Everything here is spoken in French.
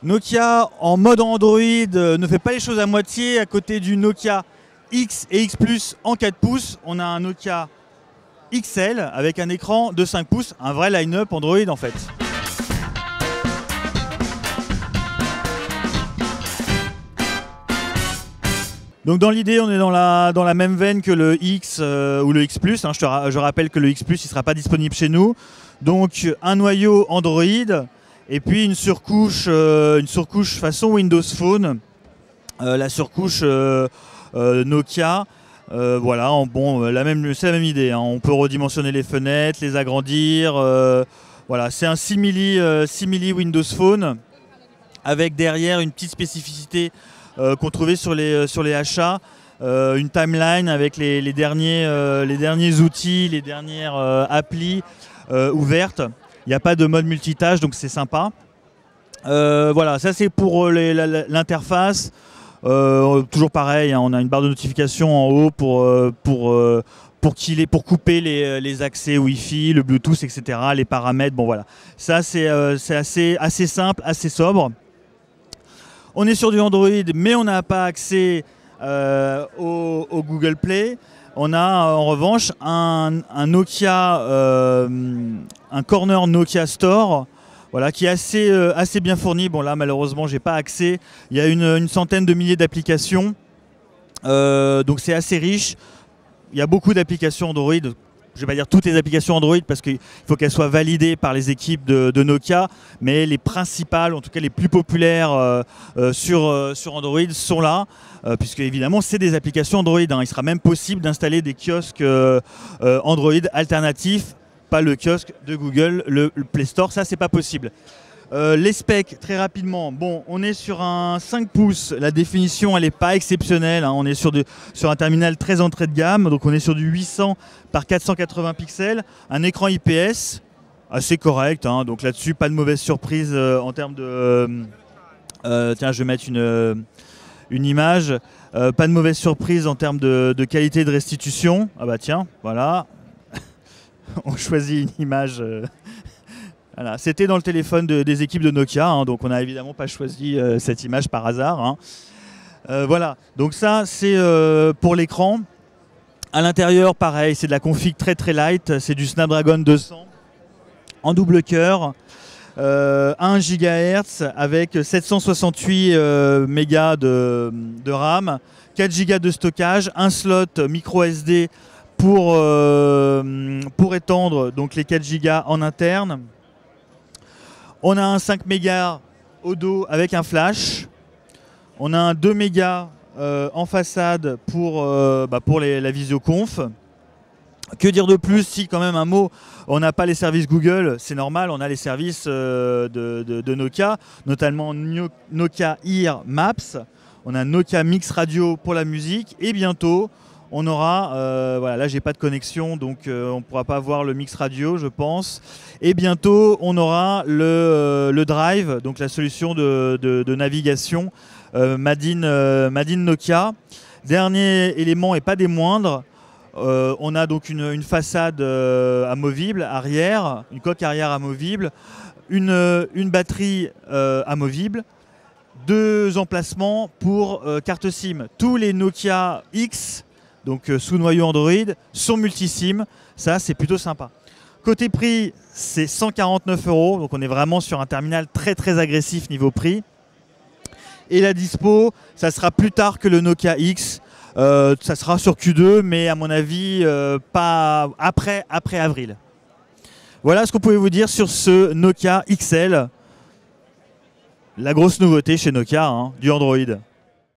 Nokia en mode Android ne fait pas les choses à moitié. À côté du Nokia X et X Plus en 4 pouces, on a un Nokia XL avec un écran de 5 pouces, un vrai line-up Android en fait. Donc dans l'idée, on est dans la même veine que le X ou le X Plus. Hein. Je rappelle que le X Plus, il ne sera pas disponible chez nous. Donc un noyau Android et puis une surcouche façon Windows Phone. La surcouche Nokia. Voilà, c'est la même idée. Hein. On peut redimensionner les fenêtres, les agrandir. Voilà, c'est un simili Windows Phone avec derrière une petite spécificité qu'on trouvait sur les achats, une timeline avec les derniers outils, les dernières applis ouvertes. Il n'y a pas de mode multitâche, donc c'est sympa. Voilà, ça c'est pour l'interface. Toujours pareil, hein, on a une barre de notification en haut pour couper les accès Wi-Fi, le Bluetooth, etc., les paramètres. Bon voilà, ça c'est assez simple, assez sobre. On est sur du Android, mais on n'a pas accès au Google Play. On a en revanche un Nokia, un corner Nokia Store, voilà, qui est assez bien fourni. Bon là malheureusement j'ai pas accès. Il y a une centaine de milliers d'applications, donc c'est assez riche. Il y a beaucoup d'applications Android. Je ne vais pas dire toutes les applications Android parce qu'il faut qu'elles soient validées par les équipes de Nokia, mais les principales, en tout cas les plus populaires sur Android sont là, puisque évidemment c'est des applications Android. Hein. Il sera même possible d'installer des kiosques Android alternatifs, pas le kiosque de Google, le Play Store, ça c'est pas possible. Les specs, très rapidement, bon, on est sur un 5 pouces, la définition elle n'est pas exceptionnelle, hein. On est sur un terminal très entrée de gamme, donc on est sur du 800 par 480 pixels, un écran IPS assez correct, hein. Donc là-dessus pas de mauvaise surprise en termes de... tiens, je vais mettre une image, pas de mauvaise surprise en termes de qualité de restitution, ah bah tiens, voilà, on choisit une image... Voilà, c'était dans le téléphone des équipes de Nokia, hein, donc on n'a évidemment pas choisi cette image par hasard. Hein. Voilà, donc ça c'est pour l'écran. À l'intérieur, pareil, c'est de la config très très light, c'est du Snapdragon 200 en double cœur, 1 GHz avec 768 mégas de RAM, 4 Go de stockage, un slot micro SD pour étendre donc les 4 Go en interne. On a un 5 mégas au dos avec un flash. On a un 2 mégas en façade pour la visioconf. Que dire de plus? Si, quand même un mot, on n'a pas les services Google, c'est normal, on a les services de Nokia, notamment Nokia Ear Maps. On a Nokia Mix Radio pour la musique et bientôt on aura, voilà, là j'ai pas de connexion donc on ne pourra pas voir le mix radio je pense. Et bientôt on aura le Drive, donc la solution de navigation Made in Nokia. Dernier élément et pas des moindres, on a donc une façade amovible arrière, une coque arrière amovible, une batterie amovible, 2 emplacements pour carte SIM. Tous les Nokia X, donc sous noyau Android, sont multi-SIM, ça c'est plutôt sympa. Côté prix, c'est 149 €, donc on est vraiment sur un terminal très très agressif niveau prix. Et la dispo, ça sera plus tard que le Nokia X, ça sera sur Q2, mais à mon avis, pas après avril. Voilà ce qu'on pouvait vous dire sur ce Nokia XL, la grosse nouveauté chez Nokia, hein, du Android.